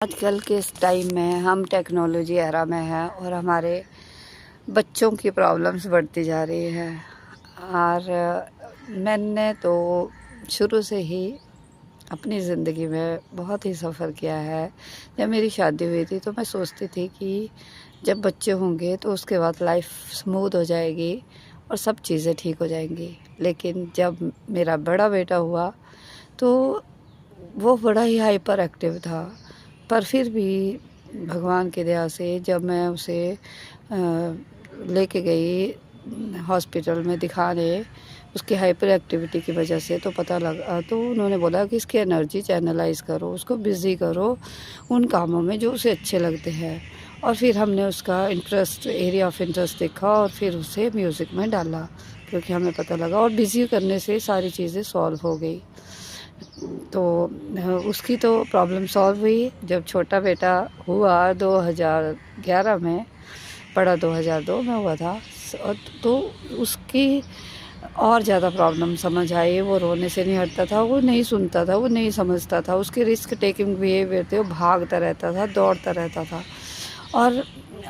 आजकल के इस टाइम में हम टेक्नोलॉजी एरा में हैं और हमारे बच्चों की प्रॉब्लम्स बढ़ती जा रही है। और मैंने तो शुरू से ही अपनी ज़िंदगी में बहुत ही सफ़र किया है। जब मेरी शादी हुई थी तो मैं सोचती थी कि जब बच्चे होंगे तो उसके बाद लाइफ स्मूथ हो जाएगी और सब चीज़ें ठीक हो जाएंगी। लेकिन जब मेरा बड़ा बेटा हुआ तो वो बड़ा ही हाइपर एक्टिव था। पर फिर भी भगवान की दया से जब मैं उसे लेके गई हॉस्पिटल में दिखाने उसकी हाइपर एक्टिविटी की वजह से, तो पता लगा, तो उन्होंने बोला कि इसकी एनर्जी चैनलाइज करो, उसको बिज़ी करो उन कामों में जो उसे अच्छे लगते हैं। और फिर हमने उसका एरिया ऑफ इंटरेस्ट देखा और फिर उसे म्यूज़िक में डाला, क्योंकि हमें पता लगा और बिज़ी करने से सारी चीज़ें सॉल्व हो गई। तो उसकी तो प्रॉब्लम सॉल्व हुई। जब छोटा बेटा हुआ 2011 में, बड़ा 2002 में हुआ था, तो उसकी और ज़्यादा प्रॉब्लम समझ आई। वो रोने से नहीं हटता था, वो नहीं सुनता था, वो नहीं समझता था। उसके रिस्क टेकिंग बिहेवियर थे, वो भागता रहता था, दौड़ता रहता था और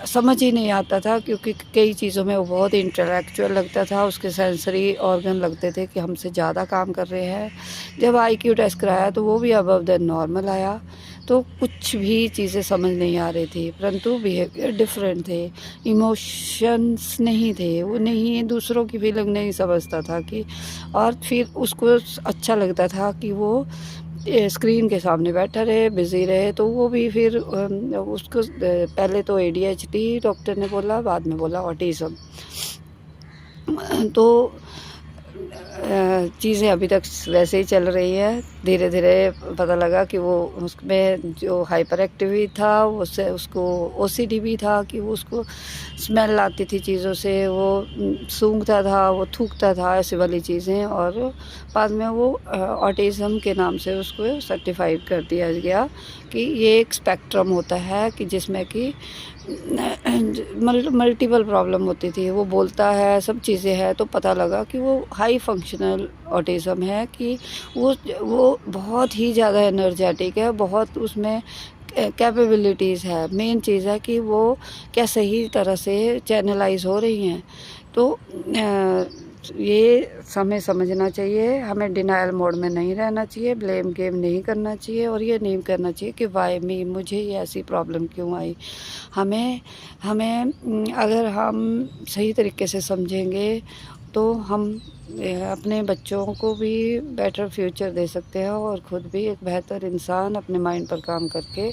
समझ ही नहीं आता था, क्योंकि कई चीज़ों में वो बहुत इंटेलेक्चुअल लगता था। उसके सेंसरी ऑर्गन लगते थे कि हमसे ज़्यादा काम कर रहे हैं। जब आईक्यू टेस्ट कराया तो वो भी अबव द नॉर्मल आया। तो कुछ भी चीज़ें समझ नहीं आ रही थी, परंतु बिहेवियर डिफरेंट थे, इमोशंस नहीं थे, वो नहीं दूसरों की फीलिंग नहीं समझता था कि। और फिर उसको अच्छा लगता था कि वो स्क्रीन के सामने बैठा रहे, बिज़ी रहे। तो वो भी फिर उसको पहले तो ADHD डॉक्टर ने बोला, बाद में बोला ऑटिज़म। तो चीज़ें अभी तक वैसे ही चल रही है। धीरे धीरे पता लगा कि वो उसमें जो हाइपर एक्टिव था उससे उसको OCD भी था, कि वो उसको स्मेल आती थी चीज़ों से, वो सूंघता था, वो थूकता था, ऐसी वाली चीज़ें। और बाद में वो ऑटिज़म के नाम से उसको सर्टिफाइड कर दिया गया कि ये एक स्पेक्ट्रम होता है, कि जिसमें कि मल्टीपल प्रॉब्लम होती थी। वो बोलता है, सब चीज़ें हैं। तो पता लगा कि वो हाई फंक्शनल ऑटिज़म है, कि वो बहुत ही ज़्यादा एनर्जेटिक है, बहुत उसमें कैपेबिलिटीज़ है। मेन चीज़ है कि वो क्या सही तरह से चैनलाइज हो रही हैं। तो ये हमें समझना चाहिए, हमें डिनायल मोड में नहीं रहना चाहिए, ब्लेम गेम नहीं करना चाहिए और ये नहीं करना चाहिए कि वाई मी, मुझे ये ऐसी प्रॉब्लम क्यों आई। हमें हमें अगर हम सही तरीके से समझेंगे तो हम अपने बच्चों को भी बेटर फ्यूचर दे सकते हैं और ख़ुद भी एक बेहतर इंसान अपने माइंड पर काम करके